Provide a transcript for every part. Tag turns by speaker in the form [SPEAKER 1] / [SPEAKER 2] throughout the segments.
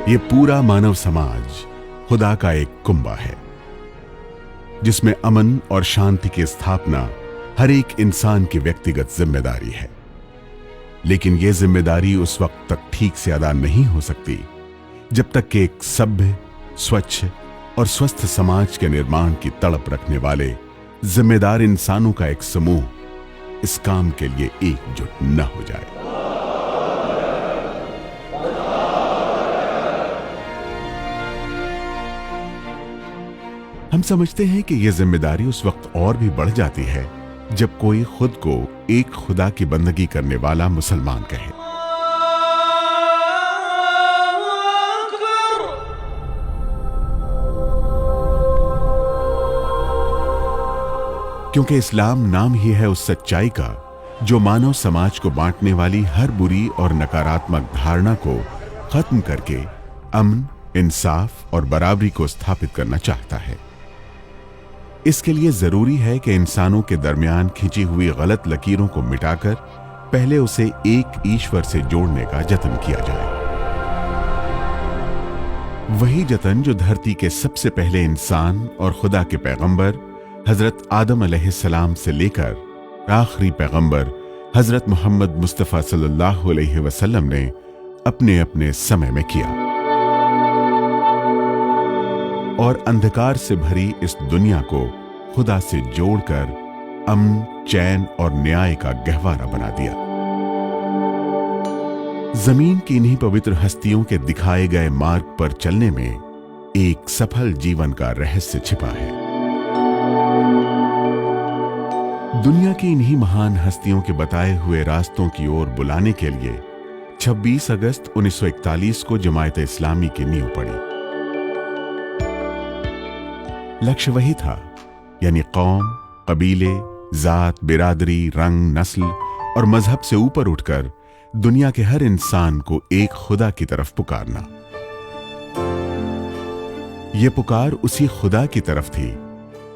[SPEAKER 1] ये पूरा मानव समाज खुदा का एक कुंबा है जिसमें अमन और शांति की स्थापना हर एक इंसान की व्यक्तिगत जिम्मेदारी है। लेकिन यह जिम्मेदारी उस वक्त तक ठीक से अदा नहीं हो सकती जब तक कि एक सभ्य, स्वच्छ और स्वस्थ समाज के निर्माण की तड़प रखने वाले जिम्मेदार इंसानों का एक समूह इस काम के लिए एकजुट न हो जाए। हम समझते हैं कि यह जिम्मेदारी उस वक्त और भी बढ़ जाती है जब कोई खुद को एक खुदा की बंदगी करने वाला मुसलमान कहे। क्योंकि इस्लाम नाम ही है उस सच्चाई का जो मानव समाज को बांटने वाली हर बुरी और नकारात्मक धारणा को खत्म करके अमन, इंसाफ और बराबरी को स्थापित करना चाहता है। इसके लिए जरूरी है कि इंसानों के दरमियान खिंची हुई गलत लकीरों को मिटाकर पहले उसे एक ईश्वर से जोड़ने का जतन किया जाए। वही जतन जो धरती के सबसे पहले इंसान और खुदा के पैगंबर हजरत आदम अलैहिस्सलाम से लेकर आखिरी पैगंबर हजरत मोहम्मद मुस्तफा सल्लल्लाहु अलैहि वसल्लम ने अपने अपने समय में किया और अंधकार से भरी इस दुनिया को खुदा से जोड़कर अमन, चैन और न्याय का गहवारा बना दिया। जमीन की इन्हीं पवित्र हस्तियों के दिखाए गए मार्ग पर चलने में एक सफल जीवन का रहस्य छिपा है। दुनिया की इन्हीं महान हस्तियों के बताए हुए रास्तों की ओर बुलाने के लिए 26 अगस्त 1941 को जमायत इस्लामी की नींव पड़ी। लक्ष्य वही था, यानी कौम, कबीले, जात, बिरादरी, रंग, नस्ल और मजहब से ऊपर उठकर दुनिया के हर इंसान को एक खुदा की तरफ पुकारना। यह पुकार उसी खुदा की तरफ थी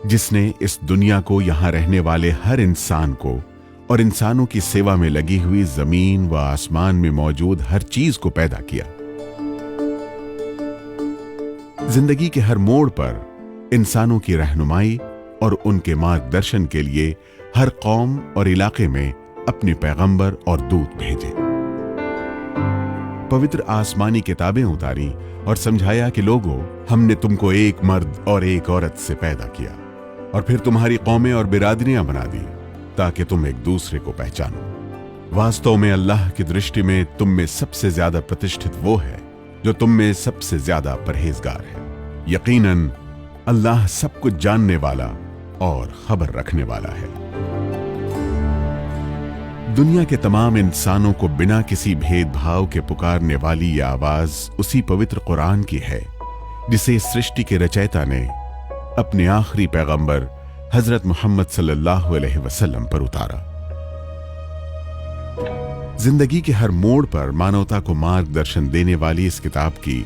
[SPEAKER 1] जिसने इस दुनिया को यहां रहने वाले हर इंसान को और इंसानों की सेवा में लगी हुई जमीन व आसमान में मौजूद हर चीज को पैदा किया। जिंदगी के हर मोड़ पर इंसानों की रहनुमाई और उनके मार्गदर्शन के लिए हर कौम और इलाके में अपने पैगंबर और दूत भेजे। पवित्र आसमानी किताबें उतारी और समझाया कि लोगों, हमने तुमको एक मर्द और एक औरत से पैदा किया और फिर तुम्हारी कौमें और बिरादरियां बना दी ताकि तुम एक दूसरे को पहचानो। वास्तव में अल्लाह की दृष्टि में तुम में सबसे ज्यादा प्रतिष्ठित वो है जो तुम में सबसे ज्यादा परहेजगार है। यकीनन अल्लाह सब कुछ जानने वाला और खबर रखने वाला है। दुनिया के तमाम इंसानों को बिना किसी भेदभाव के पुकारने वाली यह आवाज उसी पवित्र कुरान की है जिसे इस सृष्टि के रचयिता ने अपने आखिरी पैगंबर हजरत मोहम्मद सल्लल्लाहु अलैहि वसल्लम पर उतारा। जिंदगी के हर मोड़ पर मानवता को मार्गदर्शन देने वाली इस किताब की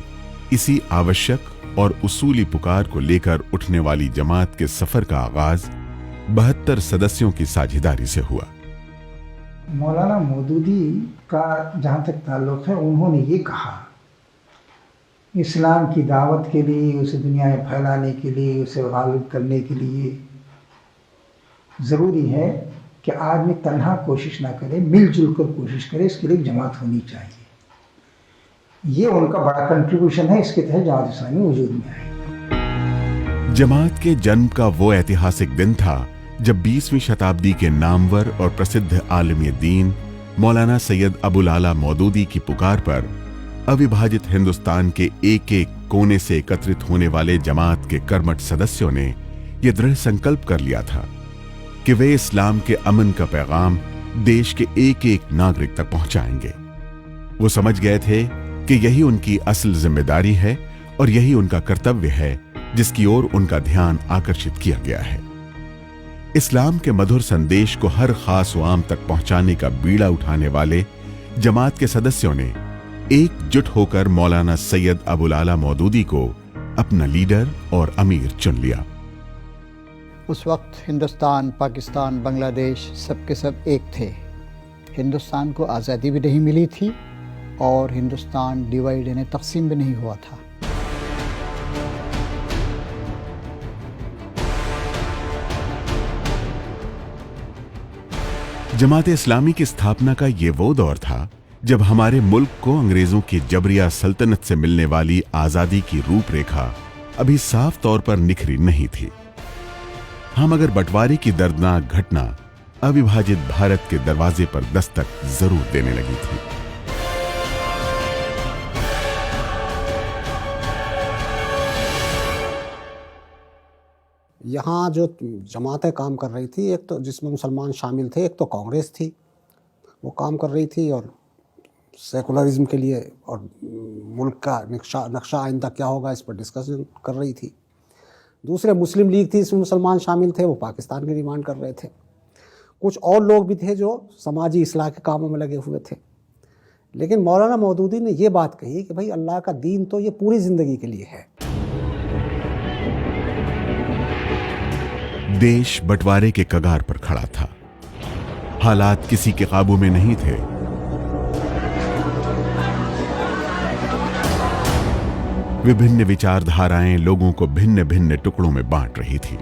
[SPEAKER 1] इसी आवश्यक और उसूली पुकार को लेकर उठने वाली जमात के सफर का आगाज 72 सदस्यों की साझेदारी से हुआ।
[SPEAKER 2] मौलाना मौदूदी का जहाँ तक ताल्लुक़ है, उन्होंने ये कहा, इस्लाम की दावत के लिए, उसे दुनिया में फैलाने के लिए, उसे गालिब करने के लिए ज़रूरी है कि आदमी तन्हा कोशिश ना करे, मिलजुल कर कोशिश करे। इसके लिए जमात होनी चाहिए। ये उनका बड़ा कंट्रीब्यूशन है। इसके तहत जमात इस्लामी वजूद में आई।
[SPEAKER 1] जमात के जन्म का वो ऐतिहासिक दिन था जब 20वीं शताब्दी के नामवर और प्रसिद्ध आलिम दीन मौलाना सैयद अबुल आला मौदूदी की पुकार पर अविभाजित हिंदुस्तान के एक एक कोने से एकत्रित होने वाले जमात के कर्मठ सदस्यों ने यह दृढ़ संकल्प कर लिया था कि वे इस्लाम के अमन का पैगाम देश के एक एक नागरिक तक पहुंचाएंगे। वो समझ गए थे कि यही उनकी असल जिम्मेदारी है और यही उनका कर्तव्य है जिसकी ओर उनका ध्यान आकर्षित किया गया है। इस्लाम के मधुर संदेश को हर खास व आम तक पहुंचाने का बीड़ा उठाने वाले जमात के सदस्यों ने एकजुट होकर मौलाना सैयद अबुल आला मौदूदी को अपना लीडर और अमीर चुन लिया।
[SPEAKER 3] उस वक्त हिंदुस्तान, पाकिस्तान, बांग्लादेश सब के सब एक थे। हिंदुस्तान को आज़ादी भी नहीं मिली थी और हिंदुस्तान डिवाइड यानी तकसीम भी नहीं हुआ था।
[SPEAKER 1] जमात इस्लामी की स्थापना का ये वो दौर था जब हमारे मुल्क को अंग्रेजों की जबरिया सल्तनत से मिलने वाली आजादी की रूपरेखा अभी साफ तौर पर निखरी नहीं थी। हम अगर बंटवारे की दर्दनाक घटना अविभाजित भारत के दरवाजे पर दस्तक जरूर देने लगी थी।
[SPEAKER 4] यहाँ जो जमातें काम कर रही थी, एक तो जिसमें मुसलमान शामिल थे, एक तो कांग्रेस थी, वो काम कर रही थी और सेकुलरिज्म के लिए और मुल्क का नक्शा आइंदा क्या होगा इस पर डिस्कशन कर रही थी। दूसरे मुस्लिम लीग थी, इसमें मुसलमान शामिल थे, वो पाकिस्तान की डिमांड कर रहे थे। कुछ और लोग भी थे जो समाजी इस्लाह के कामों में लगे हुए थे। लेकिन मौलाना मौदूदी ने ये बात कही कि भाई अल्लाह का दीन तो ये पूरी ज़िंदगी के लिए है।
[SPEAKER 1] देश बंटवारे के कगार पर खड़ा था। हालात किसी के काबू में नहीं थे। विभिन्न विचारधाराएं लोगों को भिन्न भिन्न टुकड़ों में बांट रही थी।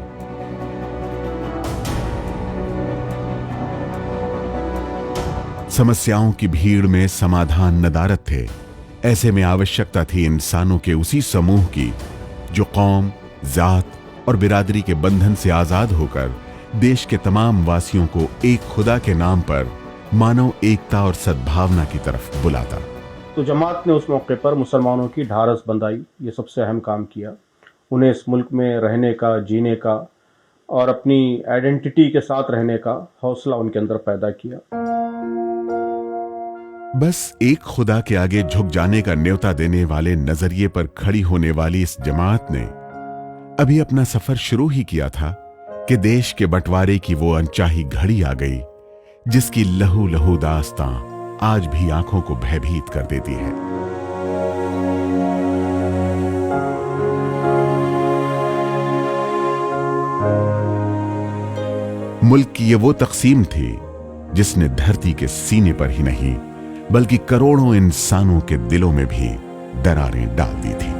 [SPEAKER 1] समस्याओं की भीड़ में समाधान नदारद थे। ऐसे में आवश्यकता थी इंसानों के उसी समूह की जो कौम, जात और बिरादरी के बंधन से आजाद होकर देश के तमाम वासियों को एक खुदा के नाम पर मानव एकता और सद्भावना की तरफ बुलाता।
[SPEAKER 5] तो जमात ने उस मौके पर मुसलमानों की ढारस बंधाई, ये सबसे अहम काम किया। उन्हें इस मुल्क में रहने का, जीने का और अपनी आइडेंटिटी के साथ रहने का हौसला उनके अंदर पैदा किया।
[SPEAKER 1] बस एक खुदा के आगे झुक जाने का न्योता देने वाले नजरिए पर खड़ी होने वाली इस जमात ने अभी अपना सफर शुरू ही किया था कि देश के बंटवारे की वो अनचाही घड़ी आ गई जिसकी लहू लहू दास्तां आज भी आंखों को भयभीत कर देती है। मुल्क की ये वो तकसीम थी जिसने धरती के सीने पर ही नहीं बल्कि करोड़ों इंसानों के दिलों में भी दरारें डाल दी थी।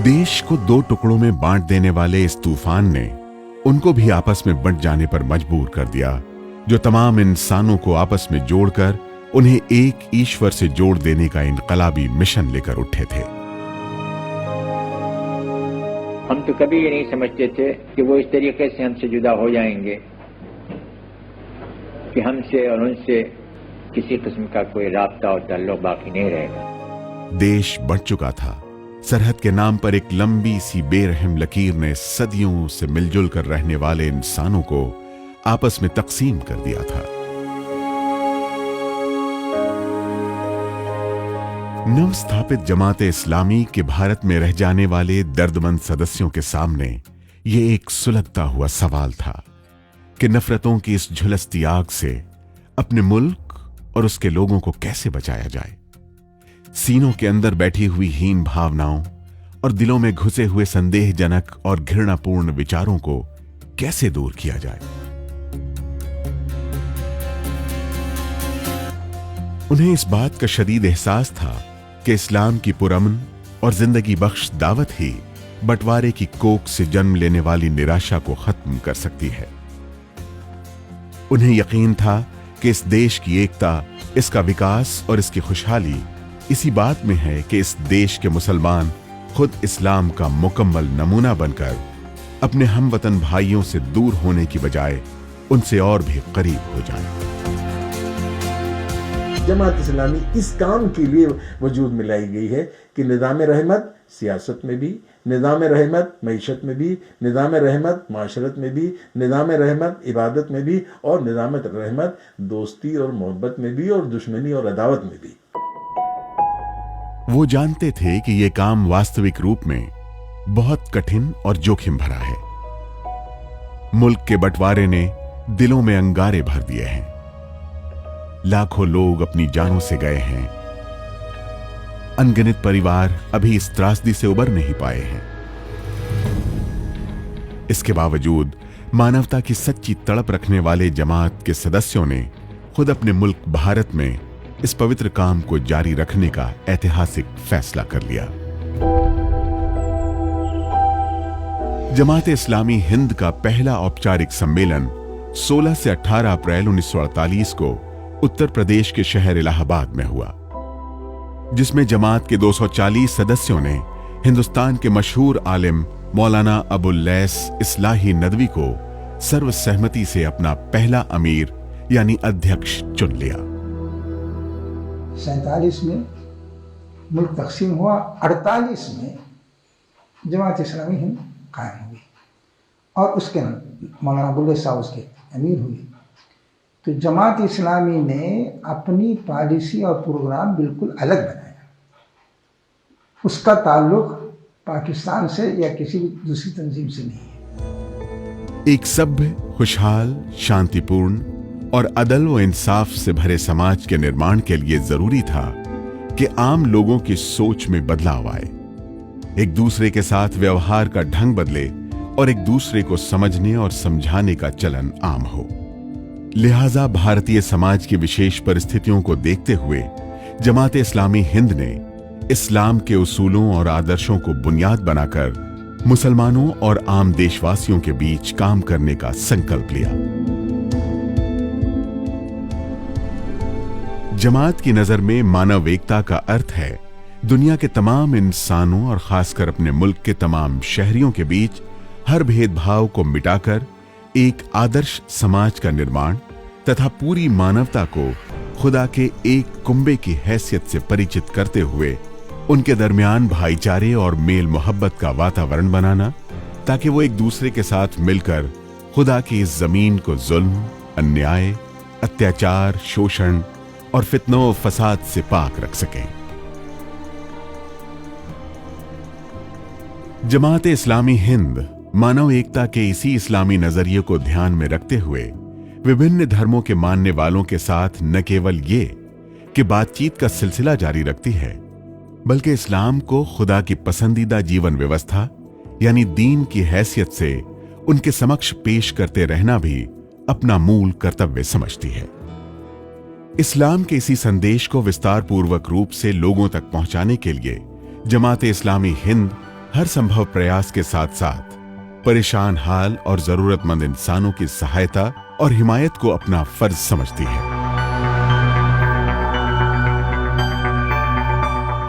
[SPEAKER 1] देश को दो टुकड़ों में बांट देने वाले इस तूफान ने उनको भी आपस में बंट जाने पर मजबूर कर दिया जो तमाम इंसानों को आपस में जोड़कर उन्हें एक ईश्वर से जोड़ देने का इनकलाबी मिशन लेकर उठे थे।
[SPEAKER 6] हम तो कभी ये नहीं समझते थे कि वो इस तरीके से हमसे जुदा हो जाएंगे कि हमसे और उनसे किसी किस्म का कोई राब्ता और ताल्लुक बाकी नहीं रहेगा।
[SPEAKER 1] देश बढ़ चुका था। सरहद के नाम पर एक लंबी सी बेरहम लकीर ने सदियों से मिलजुल कर रहने वाले इंसानों को आपस में तकसीम कर दिया था। नवस्थापित जमाते इस्लामी के भारत में रह जाने वाले दर्दमंद सदस्यों के सामने यह एक सुलगता हुआ सवाल था कि नफरतों की इस झुलसती आग से अपने मुल्क और उसके लोगों को कैसे बचाया जाए। सीनों के अंदर बैठी हुई हीन भावनाओं और दिलों में घुसे हुए संदेहजनक और घृणापूर्ण विचारों को कैसे दूर किया जाए। उन्हें इस बात का शदीद एहसास था कि इस्लाम की पुरअमन और जिंदगी बख्श दावत ही बंटवारे की कोख से जन्म लेने वाली निराशा को खत्म कर सकती है। उन्हें यकीन था कि इस देश की एकता, इसका विकास और इसकी खुशहाली इसी बात में है कि इस देश के मुसलमान खुद इस्लाम का मुकम्मल नमूना बनकर अपने हमवतन भाइयों से दूर होने की बजाय उनसे और भी करीब हो जाएं।
[SPEAKER 7] जमात इस्लामी इस काम के लिए वजूद में लाई गई है कि निज़ाम रहमत सियासत में भी, निज़ाम रहमत मईशत में भी, निज़ाम रहमत माशरत में भी, निज़ाम रहमत इबादत में भी और निज़ाम रहमत दोस्ती और मोहब्बत में भी और दुश्मनी और अदावत में भी।
[SPEAKER 1] वो जानते थे कि यह काम वास्तविक रूप में बहुत कठिन और जोखिम भरा है। मुल्क के बंटवारे ने दिलों में अंगारे भर दिए हैं। लाखों लोग अपनी जानों से गए हैं। अनगिनत परिवार अभी इस त्रासदी से उबर नहीं पाए हैं। इसके बावजूद मानवता की सच्ची तड़प रखने वाले जमात के सदस्यों ने खुद अपने मुल्क भारत में इस पवित्र काम को जारी रखने का ऐतिहासिक फैसला कर लिया। जमात इस्लामी हिंद का पहला औपचारिक सम्मेलन 16 से 18 अप्रैल 1948 को उत्तर प्रदेश के शहर इलाहाबाद में हुआ, जिसमें जमात के 240 सदस्यों ने हिंदुस्तान के मशहूर आलिम मौलाना अबुल लैस इस्लाही नदवी को सर्वसहमति से अपना पहला अमीर यानी अध्यक्ष चुन लिया।
[SPEAKER 2] 47 में मुल्क तकसीम हुआ, 48 में जमात इस्लामी हिंद कायम हुई और उसके मौलाना अबुल लैस साहब उसके अमीर हुए। तो जमात इस्लामी ने अपनी पॉलिसी और प्रोग्राम बिल्कुल अलग बनाया। उसका ताल्लुक पाकिस्तान से या किसी भी दूसरी तंजीम से नहीं है।
[SPEAKER 1] एक सभ्य, खुशहाल, शांतिपूर्ण और अदल व इंसाफ से भरे समाज के निर्माण के लिए जरूरी था कि आम लोगों की सोच में बदलाव आए, एक दूसरे के साथ व्यवहार का ढंग बदले और एक दूसरे को समझने और समझाने का चलन आम हो। लिहाजा भारतीय समाज की विशेष परिस्थितियों को देखते हुए जमात इस्लामी हिंद ने इस्लाम के उसूलों और आदर्शों को बुनियाद बनाकर मुसलमानों और आम देशवासियों के बीच काम करने का संकल्प लिया। जमात की नजर में मानव एकता का अर्थ है दुनिया के तमाम इंसानों और खासकर अपने मुल्क के तमाम शहरियों के बीच हर भेदभाव को मिटाकर एक आदर्श समाज का निर्माण तथा पूरी मानवता को खुदा के एक कुंबे की हैसियत से परिचित करते हुए उनके दरमियान भाईचारे और मेल मोहब्बत का वातावरण बनाना, ताकि वो एक दूसरे के साथ मिलकर खुदा की इस जमीन को जुल्म, अन्याय, अत्याचार, शोषण और फितनों फसाद से पाक रख सकें। जमात इस्लामी हिंद मानव एकता के इसी इस्लामी नजरिए को ध्यान में रखते हुए विभिन्न धर्मों के मानने वालों के साथ न केवल ये कि बातचीत का सिलसिला जारी रखती है, बल्कि इस्लाम को खुदा की पसंदीदा जीवन व्यवस्था यानी दीन की हैसियत से उनके समक्ष पेश करते रहना भी अपना मूल कर्तव्य समझती है। इस्लाम के इसी संदेश को विस्तार पूर्वक रूप से लोगों तक पहुंचाने के लिए जमात इस्लामी हिंद हर संभव प्रयास के साथ साथ परेशान हाल और जरूरतमंद इंसानों की सहायता और हिमायत को अपना फर्ज समझती है।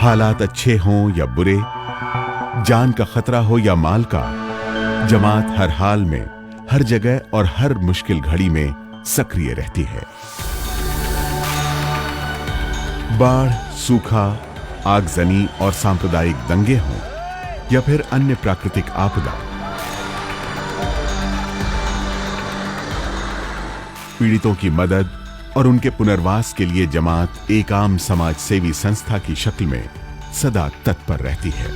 [SPEAKER 1] हालात अच्छे हों या बुरे, जान का खतरा हो या माल का, जमात हर हाल में, हर जगह और हर मुश्किल घड़ी में सक्रिय रहती है। बाढ़, सूखा, आगजनी और सांप्रदायिक दंगे हों या फिर अन्य प्राकृतिक आपदा, पीड़ितों की मदद और उनके पुनर्वास के लिए जमात एक आम समाज सेवी संस्था की शक्ल में सदा तत्पर रहती है।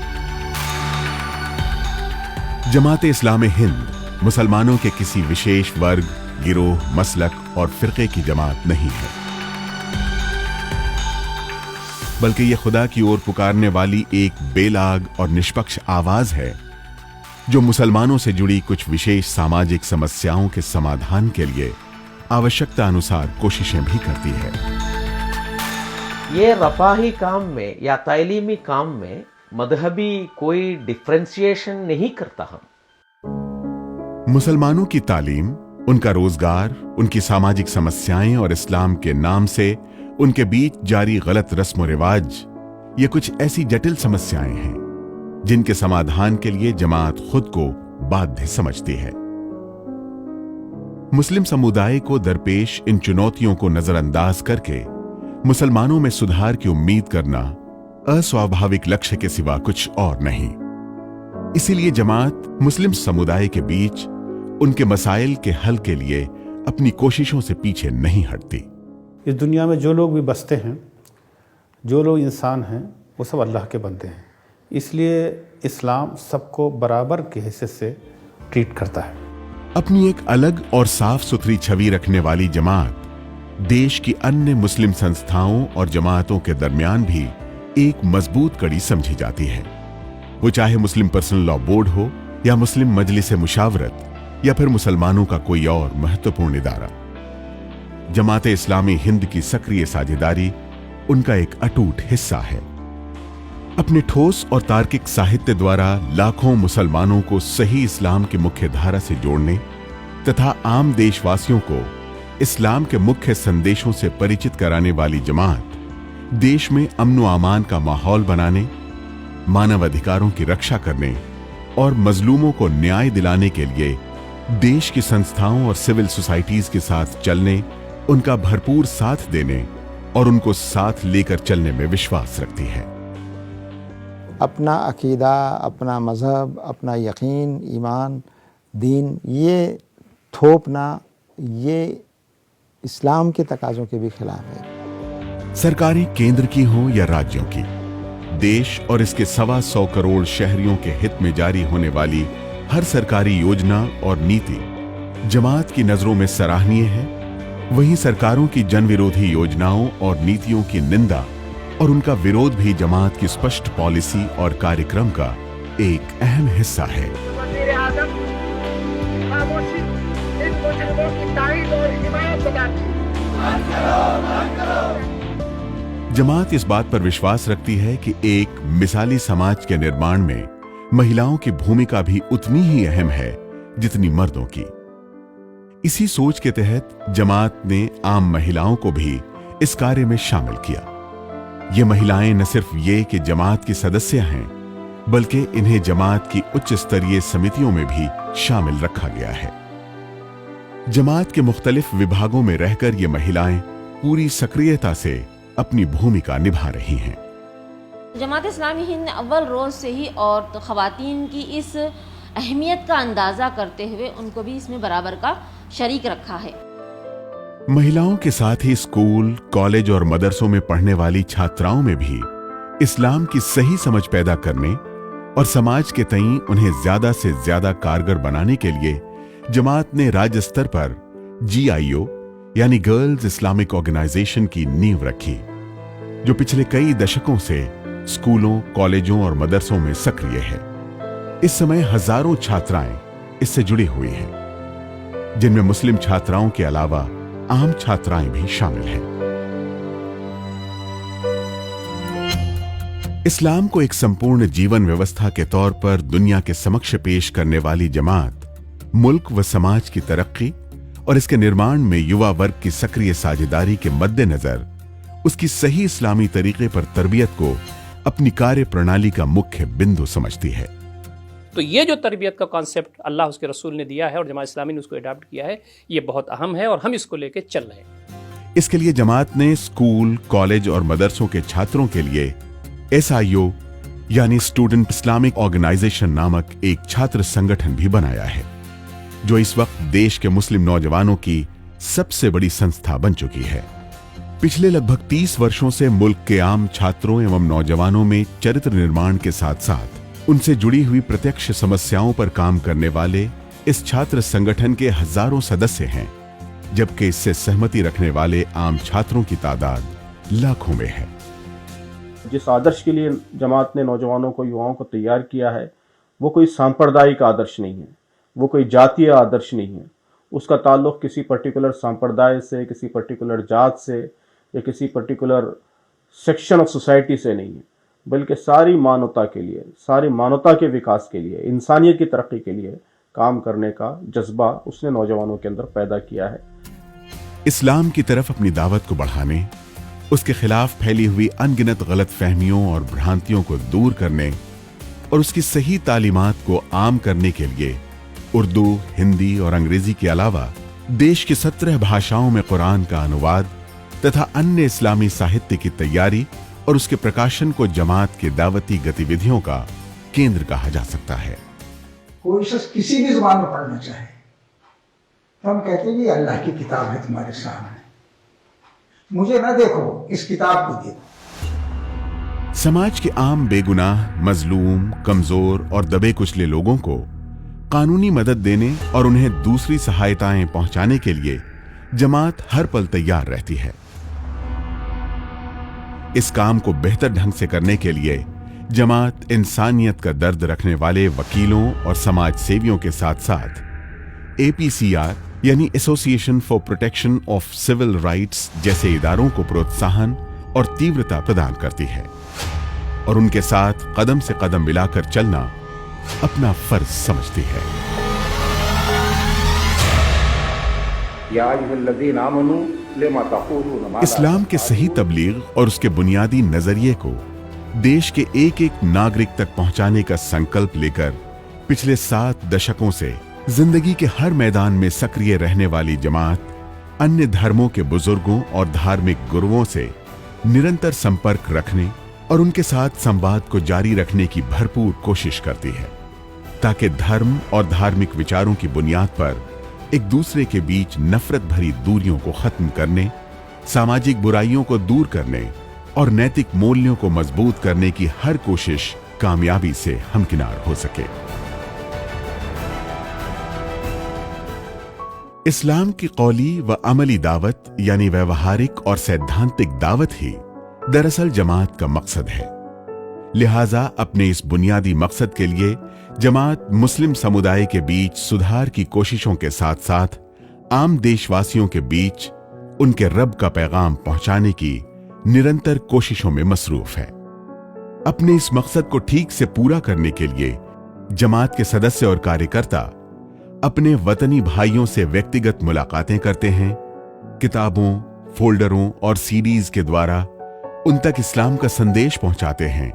[SPEAKER 1] जमात इस्लामी हिंद मुसलमानों के किसी विशेष वर्ग, गिरोह, मसलक और फिरके की जमात नहीं है, बल्कि यह खुदा की ओर पुकारने वाली एक बेलाग और निष्पक्ष आवाज है जो मुसलमानों से जुड़ी कुछ विशेष सामाजिक समस्याओं के समाधान के लिए आवश्यकता अनुसार कोशिशें भी करती है।
[SPEAKER 8] ये रफाही काम में या तालीमी काम में मजहबी कोई डिफरेंशिएशन नहीं करता। हम
[SPEAKER 1] मुसलमानों की तालीम, उनका रोजगार, उनकी सामाजिक समस्याएं और इस्लाम के नाम से उनके बीच जारी गलत रस्म रिवाज, ये कुछ ऐसी जटिल समस्याएं हैं जिनके समाधान के लिए जमात खुद को बाध्य समझती है। मुस्लिम समुदाय को दरपेश इन चुनौतियों को नजरअंदाज करके मुसलमानों में सुधार की उम्मीद करना अस्वाभाविक लक्ष्य के सिवा कुछ और नहीं। इसीलिए जमात मुस्लिम समुदाय के बीच उनके मसाइल के हल के लिए अपनी कोशिशों से पीछे नहीं हटती।
[SPEAKER 9] इस दुनिया में जो लोग भी बसते हैं, जो लोग इंसान हैं, वो सब अल्लाह के बंदे हैं। इसलिए इस्लाम सबको बराबर की हैसियत से ट्रीट करता है।
[SPEAKER 1] अपनी एक अलग और साफ सुथरी छवि रखने वाली जमात देश की अन्य मुस्लिम संस्थाओं और जमातों के दरमियान भी एक मजबूत कड़ी समझी जाती है। वो चाहे मुस्लिम पर्सनल लॉ बोर्ड हो या मुस्लिम मजलिस मुशावरत या फिर मुसलमानों का कोई और महत्वपूर्ण इदारा। जमाते इस्लामी हिंद की सक्रिय साझेदारी उनका एक अटूट हिस्सा है। अपने ठोस और तार्किक साहित्य द्वारा लाखों मुसलमानों को सही इस्लाम की मुख्य धारा से जोड़ने तथा आम देशवासियों को इस्लाम के मुख्य संदेशों से परिचित कराने वाली जमात देश में अमन व अमान का माहौल बनाने, मानव अधिकारों की रक्षा करने और मजलूमों को न्याय दिलाने के लिए देश की संस्थाओं और सिविल सोसाइटीज के साथ चलने, उनका भरपूर साथ देने और उनको साथ लेकर चलने में विश्वास रखती है।
[SPEAKER 10] अपना अकीदा, अपना मज़हब, अपना यकीन, ईमान, दीन ये थोपना ये इस्लाम के तकाज़ों के भी खिलाफ है।
[SPEAKER 1] सरकारें केंद्र की हों या राज्यों की, देश और इसके 125 करोड़ शहरियों के हित में जारी होने वाली हर सरकारी योजना और नीति जमात की नजरों में सराहनीय है। वहीं सरकारों की जन विरोधी योजनाओं और नीतियों की निंदा और उनका विरोध भी जमात की स्पष्ट पॉलिसी और कार्यक्रम का एक अहम हिस्सा है। जमात इस बात पर विश्वास रखती है कि एक मिसाली समाज के निर्माण में महिलाओं की भूमिका भी उतनी ही अहम है जितनी मर्दों की। इसी सोच के तहत जमात ने आम महिलाओं को भी इस कार्य में शामिल किया। ये महिलाएं न सिर्फ ये कि जमात की सदस्य हैं, बल्कि इन्हें जमात की उच्च स्तरीय समितियों में भी शामिल रखा गया है। जमात के मुख्तलिफ विभागों में रहकर ये महिलाएं पूरी सक्रियता से अपनी भूमिका निभा रही हैं।
[SPEAKER 11] जमात इस्लामी हिंद ने अव्वल रोज से ही औरत ख़वातीन की इस अहमियत का अंदाज़ा करते हुए उनको भी इसमें बराबर का शरीक रखा है।
[SPEAKER 1] महिलाओं के साथ ही स्कूल, कॉलेज और मदरसों में पढ़ने वाली छात्राओं में भी इस्लाम की सही समझ पैदा करने और समाज के तई उन्हें ज्यादा से ज्यादा कारगर बनाने के लिए जमात ने राज्य स्तर पर GIO यानी गर्ल्स इस्लामिक ऑर्गेनाइजेशन की नींव रखी, जो पिछले कई दशकों से स्कूलों, कॉलेजों और मदरसों में सक्रिय है। इस समय हजारों छात्राएं इससे जुड़ी हुई हैं, जिनमें मुस्लिम छात्राओं के अलावा आम छात्राएं भी शामिल हैं। इस्लाम को एक संपूर्ण जीवन व्यवस्था के तौर पर दुनिया के समक्ष पेश करने वाली जमात मुल्क व समाज की तरक्की और इसके निर्माण में युवा वर्ग की सक्रिय साझेदारी के मद्देनजर उसकी सही इस्लामी तरीके पर तरबियत को अपनी कार्य प्रणाली का मुख्य बिंदु समझती है।
[SPEAKER 12] तो ये जो तरबियत का कॉन्सेप्ट अल्लाह उसके रसूल ने दिया है और जमात इस्लामी ने उसको अडॉप्ट किया है, ये बहुत अहम है और हम इसको लेके चल रहे हैं।
[SPEAKER 1] इसके लिए जमात ने स्कूल, कॉलेज और मदरसों के छात्रों के लिए SIO यानी स्टूडेंट इस्लामिक ऑर्गेनाइजेशन नामक एक छात्र संगठन भी बनाया है, जो इस वक्त देश के मुस्लिम नौजवानों की सबसे बड़ी संस्था बन चुकी है। पिछले लगभग 30 वर्षों से मुल्क के आम छात्रों एवं नौजवानों में चरित्र निर्माण के साथ साथ उनसे जुड़ी हुई प्रत्यक्ष समस्याओं पर काम करने वाले इस छात्र संगठन के हजारों सदस्य हैं, जबकि इससे सहमति रखने वाले आम छात्रों की तादाद लाखों में है।
[SPEAKER 5] जिस आदर्श के लिए जमात ने नौजवानों को, युवाओं को तैयार किया है, वो कोई सांप्रदायिक आदर्श नहीं है, वो कोई जातीय आदर्श नहीं है। उसका ताल्लुक किसी पर्टिकुलर संप्रदाय से, किसी पर्टिकुलर जात से या किसी पर्टिकुलर सेक्शन ऑफ सोसाइटी से नहीं है, बल्कि सारी मानवता के लिए, सारी मानवता के विकास के लिए, इंसानियत की तरक्की के लिए काम करने का जज्बा उसने नौजवानों के अंदर पैदा किया है।
[SPEAKER 1] इस्लाम की तरफ अपनी दावत को बढ़ाने, उसके खिलाफ फैली हुई अनगिनत गलत फहमियों और भ्रांतियों को दूर करने और उसकी सही तालीमात को आम करने के लिए उर्दू, हिंदी और अंग्रेजी के अलावा देश की 17 भाषाओं में कुरान का अनुवाद तथा अन्य इस्लामी साहित्य की तैयारी और उसके प्रकाशन को जमात के दावती गतिविधियों का केंद्र कहा जा सकता है।
[SPEAKER 2] कोई शख्स किसी भी जुबान में पढ़ना चाहे तो हम कहते हैं कि अल्लाह की किताब है तुम्हारे सामने, मुझे ना देखो, इस किताब को देखो।
[SPEAKER 1] समाज के आम बेगुनाह, मजलूम, कमजोर और दबे कुचले लोगों को कानूनी मदद देने और उन्हें दूसरी सहायताएं पहुंचाने के लिए जमात हर पल तैयार रहती है। इस काम को बेहतर ढंग से करने के लिए जमात इंसानियत का दर्द रखने वाले वकीलों और समाज सेवियों के साथ साथ APCR यानी association for protection of civil rights जैसे इदारों को प्रोत्साहन और तीव्रता प्रदान करती है और उनके साथ कदम से कदम मिलाकर चलना अपना फर्ज समझती है। इस्लाम के सही तबलीग और उसके बुनियादी नजरिए को देश के एक एक नागरिक तक पहुंचाने का संकल्प लेकर पिछले 7 दशकों से जिंदगी के हर मैदान में सक्रिय रहने वाली जमात अन्य धर्मों के बुजुर्गों और धार्मिक गुरुओं से निरंतर संपर्क रखने और उनके साथ संवाद को जारी रखने की भरपूर कोशिश करती है ताकि धर्म और धार्मिक विचारों की बुनियाद पर एक दूसरे के बीच नफरत भरी दूरियों को खत्म करने, सामाजिक बुराइयों को दूर करने और नैतिक मूल्यों को मजबूत करने की हर कोशिश कामयाबी से हमकिनार हो सके। इस्लाम की कौली व अमली दावत यानी व्यवहारिक और सैद्धांतिक दावत ही दरअसल जमात का मकसद है। लिहाजा अपने इस बुनियादी मकसद के लिए जमात मुस्लिम समुदाय के बीच सुधार की कोशिशों के साथ साथ आम देशवासियों के बीच उनके रब का पैगाम पहुंचाने की निरंतर कोशिशों में मसरूफ है। अपने इस मकसद को ठीक से पूरा करने के लिए जमात के सदस्य और कार्यकर्ता अपने वतनी भाइयों से व्यक्तिगत मुलाकातें करते हैं, किताबों, फोल्डरों और सीडीज के द्वारा उन तक इस्लाम का संदेश पहुंचाते हैं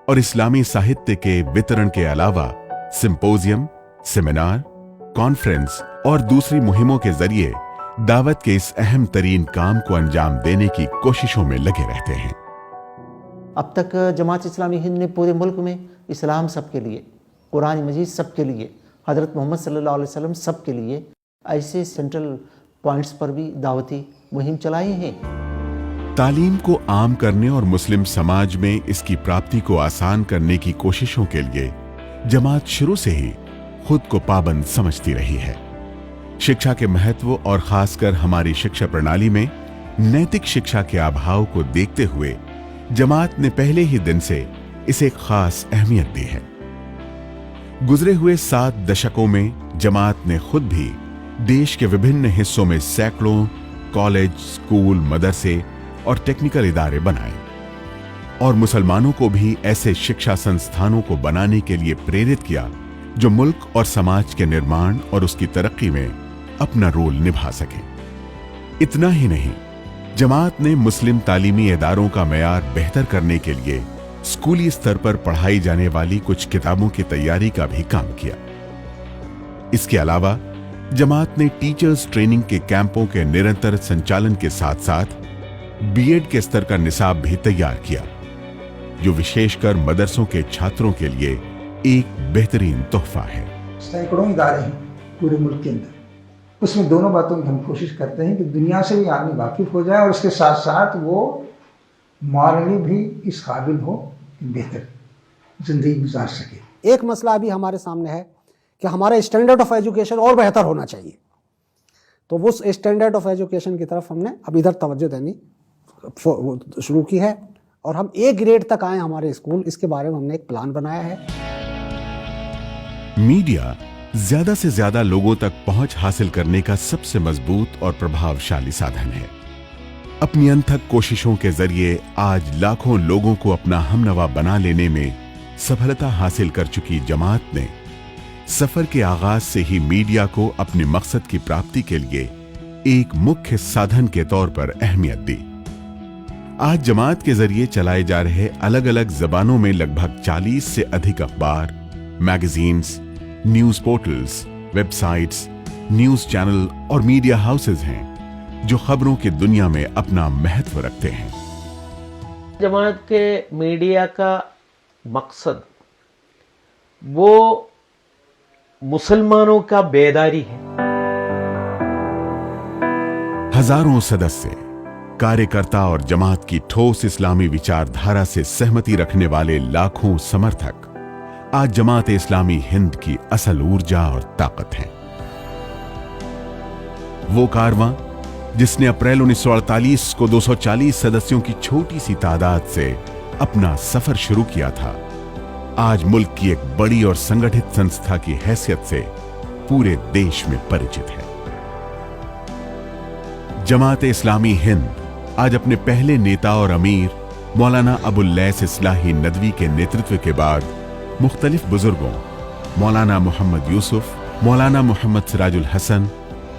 [SPEAKER 1] और इस्लामी साहित्य के वितरण के अलावा सिंपोजियम, सेमिनार, कॉन्फ्रेंस और दूसरी मुहिमों के जरिए दावत के इस अहम तरीन काम को अंजाम देने की कोशिशों में लगे रहते हैं।
[SPEAKER 13] अब तक जमात इस्लामी हिंद ने पूरे मुल्क में इस्लाम सबके लिए, कुरान मजीद सबके लिए, हज़रत मोहम्मद सल्लल्लाहु अलैहि वसल्लम सबके लिए ऐसे सेंट्रल पॉइंट्स पर भी दावती मुहिम चलाई है।
[SPEAKER 1] तालीम को आम करने और मुस्लिम समाज में इसकी प्राप्ति को आसान करने की कोशिशों के लिए जमात शुरू से ही खुद को पाबंद समझती रही है। शिक्षा के महत्व और खासकर हमारी शिक्षा प्रणाली में नैतिक शिक्षा के अभाव को देखते हुए जमात ने पहले ही दिन से इसे खास अहमियत दी है। गुजरे हुए 7 दशकों में जमात ने खुद भी देश के विभिन्न हिस्सों में सैकड़ों कॉलेज, स्कूल, मदरसे और टेक्निकल इदारे बनाए और मुसलमानों को भी ऐसे शिक्षा संस्थानों को बनाने के लिए प्रेरित किया जो मुल्क और समाज के निर्माण और उसकी तरक्की में अपना रोल निभा सके। इतना ही नहीं, जमात ने मुस्लिम तालीमी इदारों का मयार बेहतर करने के लिए स्कूली स्तर पर पढ़ाई जाने वाली कुछ किताबों की तैयारी का भी काम किया। इसके अलावा जमात ने टीचर्स ट्रेनिंग के कैंपों के निरंतर संचालन के साथ साथ बीएड के स्तर का निसाब भी तैयार किया, जो विशेषकर मदरसों के छात्रों के लिए एक बेहतरीन तोहफा है।
[SPEAKER 2] सैकड़ों इदारे हैं पूरे मुल्क के अंदर, उसमें दोनों बातों की हम कोशिश करते हैं कि दुनिया से भी आदमी वाकिफ हो जाए और उसके साथ साथ वो मॉरली भी इस काबिल हो कि बेहतर जिंदगी गुजार सके।
[SPEAKER 4] एक मसला अभी हमारे सामने है कि हमारा स्टैंडर्ड ऑफ एजुकेशन और बेहतर होना चाहिए, तो उस स्टैंडर्ड ऑफ एजुकेशन की तरफ हमने अब इधर तवज्जो देनी शुरू की है और हम A ग्रेड तक आए हमारे स्कूल, इसके बारे में हमने एक प्लान बनाया है।
[SPEAKER 1] मीडिया ज्यादा से ज्यादा लोगों तक पहुंच हासिल करने का सबसे मजबूत और प्रभावशाली साधन है। अपनी अनथक कोशिशों के जरिए आज लाखों लोगों को अपना हमनवा बना लेने में सफलता हासिल कर चुकी जमात ने सफर के आगाज से ही मीडिया को अपने मकसद की प्राप्ति के लिए एक मुख्य साधन के तौर पर अहमियत दी। आज जमात के जरिए चलाए जा रहे अलग अलग जबानों में लगभग 40 से अधिक अखबार, magazines, news portals, websites, news channel और मीडिया हाउसेज हैं जो खबरों की दुनिया में अपना महत्व रखते हैं।
[SPEAKER 8] जमात के मीडिया का मकसद वो मुसलमानों का बेदारी है।
[SPEAKER 1] हजारों सदस्य, कार्यकर्ता और जमात की ठोस इस्लामी विचारधारा से सहमति रखने वाले लाखों समर्थक आज जमात इस्लामी हिंद की असल ऊर्जा और ताकत है। वो कारवां जिसने अप्रैल 1948 को 240 सदस्यों की छोटी सी तादाद से अपना सफर शुरू किया था, आज मुल्क की एक बड़ी और संगठित संस्था की हैसियत से पूरे देश में परिचित है। जमात इस्लामी हिंद आज अपने पहले नेता और अमीर मौलाना अबुल लैस इस्लाही नदवी के नेतृत्व के बाद मुख्तलिफ बुजुर्गों मौलाना मोहम्मद यूसुफ, मौलाना मोहम्मद सिराजुल हसन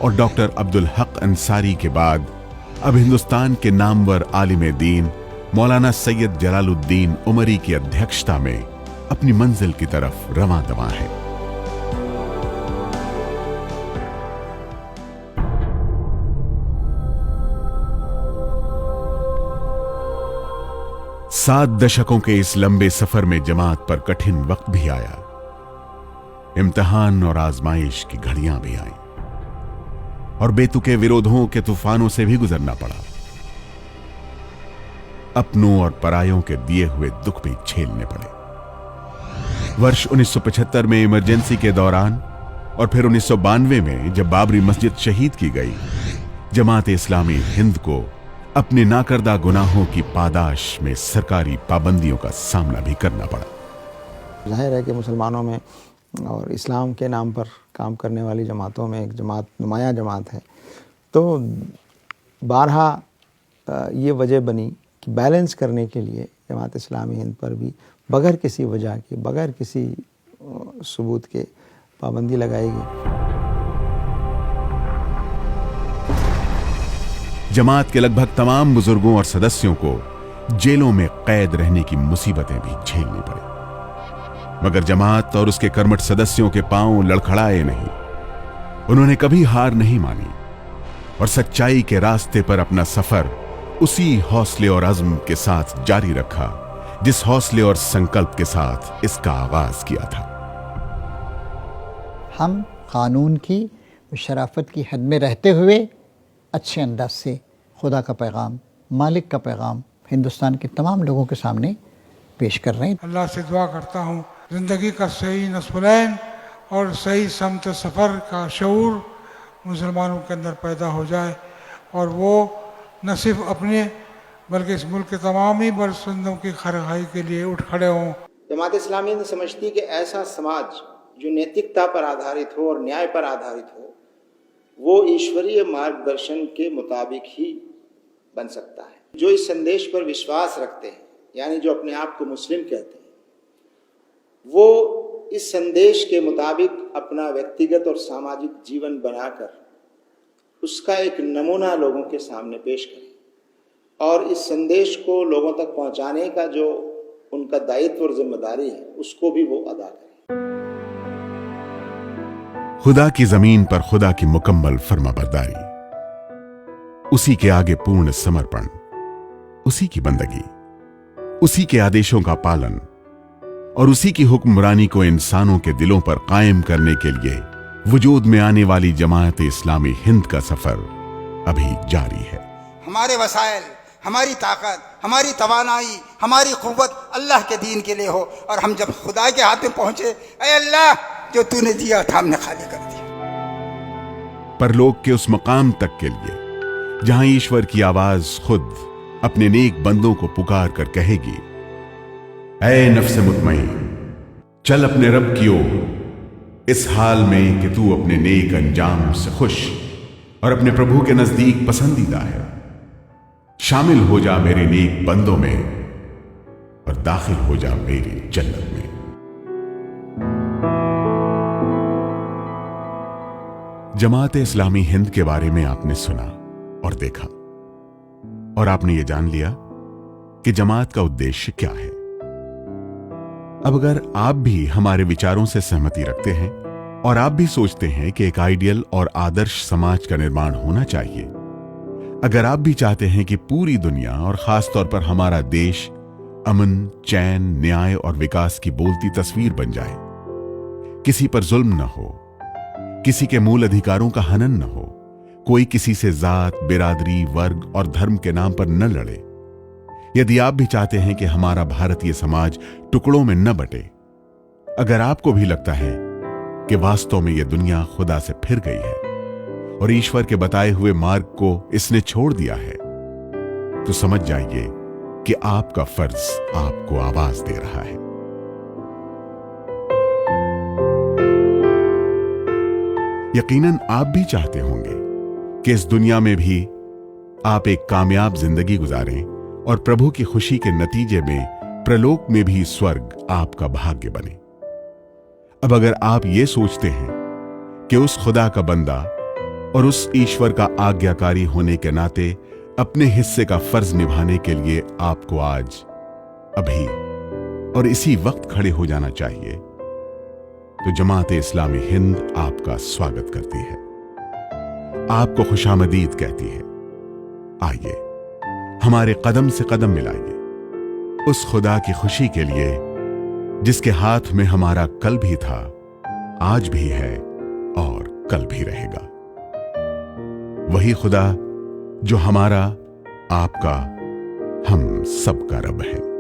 [SPEAKER 1] और डॉक्टर अब्दुल हक अंसारी के बाद अब हिंदुस्तान के नामवर आलिम दीन मौलाना सैयद जलालुद्दीन उमरी की अध्यक्षता में अपनी मंजिल की तरफ रवां दवां है। सात दशकों के इस लंबे सफर में जमात पर कठिन वक्त भी आया, इम्तिहान और आजमाइश की घड़ियां भी आईं और बेतुके विरोधों के तूफानों से भी गुजरना पड़ा। अपनों और परायों के दिए हुए दुख भी झेलने पड़े। वर्ष 1975 में इमरजेंसी के दौरान और फिर 1992 में जब बाबरी मस्जिद शहीद की गई, जमात इस्लामी हिंद को अपने नाकर्दा गुनाहों की पादाश में सरकारी पाबंदियों का सामना भी करना पड़ा।
[SPEAKER 10] जाहिर है कि मुसलमानों में और इस्लाम के नाम पर काम करने वाली जमातों में एक जमात नुमाया जमात है। तो बारहा ये वजह बनी कि बैलेंस करने के लिए जमात इस्लामी हिंद पर भी बगैर किसी वजह के, बगैर किसी सबूत के पाबंदी लगाई गई।
[SPEAKER 1] जमात के लगभग तमाम बुजुर्गों और सदस्यों को जेलों में कैद रहने की मुसीबतें भी झेलनी पड़ी, मगर जमात और उसके कर्मठ सदस्यों के पांव लड़खड़ाए नहीं। उन्होंने कभी हार नहीं मानी और सच्चाई के रास्ते पर अपना सफर उसी हौसले और अज़्म के साथ जारी रखा जिस हौसले और संकल्प के साथ इसका आगाज किया था।
[SPEAKER 3] हम कानून की शराफत की हद में रहते हुए अच्छे अंदाज से खुदा का पैगाम, मालिक का पैगाम हिंदुस्तान के तमाम लोगों के सामने पेश कर रहे हैं।
[SPEAKER 14] अल्लाह से दुआ करता हूँ ज़िंदगी का सही नस्बुलैन और सही समत सफ़र का शऊर मुसलमानों के अंदर पैदा हो जाए और वो न सिर्फ अपने बल्कि इस मुल्क के तमाम ही बरसंदों की खरहाई के लिए उठ खड़े हों।
[SPEAKER 10] जमात इस्लामी हिंद समझती कि ऐसा समाज जो नैतिकता पर आधारित हो और न्याय पर आधारित हो, वो ईश्वरीय मार्गदर्शन के मुताबिक ही बन सकता है। जो इस संदेश पर विश्वास रखते हैं, यानी जो अपने आप को मुस्लिम कहते हैं, वो इस संदेश के मुताबिक अपना व्यक्तिगत और सामाजिक जीवन बनाकर उसका एक नमूना लोगों के सामने पेश करें और इस संदेश को लोगों तक पहुंचाने का जो उनका दायित्व और जिम्मेदारी है उसको भी वो अदा करें।
[SPEAKER 1] खुदा की जमीन पर खुदा की मुकम्मल फर्माबरदारी, उसी के आगे पूर्ण समर्पण, उसी की बंदगी, उसी के आदेशों का पालन और उसी की हुक्मरानी को इंसानों के दिलों पर कायम करने के लिए वजूद में आने वाली जमात इस्लामी हिंद का सफर अभी जारी है।
[SPEAKER 15] हमारे वसाइल, हमारी ताकत, हमारी तवानाई, हमारी क़ुव्वत अल्लाह के दीन के लिए हो और हम जब खुदा के हाथ में पहुंचे, ऐ अल्लाह जो तूने दिया था हमने खाली कर दिया।
[SPEAKER 1] परलोक के उस मकाम तक के लिए जहां ईश्वर की आवाज खुद अपने नेक बंदों को पुकार कर कहेगी, ऐ नफ्स मुतमईन, चल अपने रब की ओर इस हाल में कि तू अपने नेक अंजाम से खुश और अपने प्रभु के नजदीक पसंदीदा है। शामिल हो जा मेरे नेक बंदों में और दाखिल हो जा मेरी जन्नत में। जमात इस्लामी हिंद के बारे में आपने सुना और देखा और आपने ये जान लिया कि जमात का उद्देश्य क्या है। अब अगर आप भी हमारे विचारों से सहमति रखते हैं और आप भी सोचते हैं कि एक आइडियल और आदर्श समाज का निर्माण होना चाहिए, अगर आप भी चाहते हैं कि पूरी दुनिया और खास तौर पर हमारा देश अमन, चैन, न्याय और विकास की बोलती तस्वीर बन जाए, किसी पर जुल्म न हो, किसी के मूल अधिकारों का हनन न हो, कोई किसी से जात, बिरादरी, वर्ग और धर्म के नाम पर न लड़े, यदि आप भी चाहते हैं कि हमारा भारतीय समाज टुकड़ों में न बटे, अगर आपको भी लगता है कि वास्तव में यह दुनिया खुदा से फिर गई है और ईश्वर के बताए हुए मार्ग को इसने छोड़ दिया है, तो समझ जाइए कि आपका फर्ज आपको आवाज दे रहा है। यकीनन आप भी चाहते होंगे कि इस दुनिया में भी आप एक कामयाब जिंदगी गुजारें और प्रभु की खुशी के नतीजे में प्रलोक में भी स्वर्ग आपका भाग्य बने। अब अगर आप ये सोचते हैं कि उस खुदा का बंदा और उस ईश्वर का आज्ञाकारी होने के नाते अपने हिस्से का फर्ज निभाने के लिए आपको आज, अभी और इसी वक्त खड़े हो जाना चाहिए, तो जमात-ए इस्लामी हिंद आपका स्वागत करती है, आपको खुशामदीद कहती है। आइए हमारे कदम से कदम मिलाइए उस खुदा की खुशी के लिए जिसके हाथ में हमारा कल भी था, आज भी है और कल भी रहेगा। वही खुदा जो हमारा, आपका, हम सबका रब है।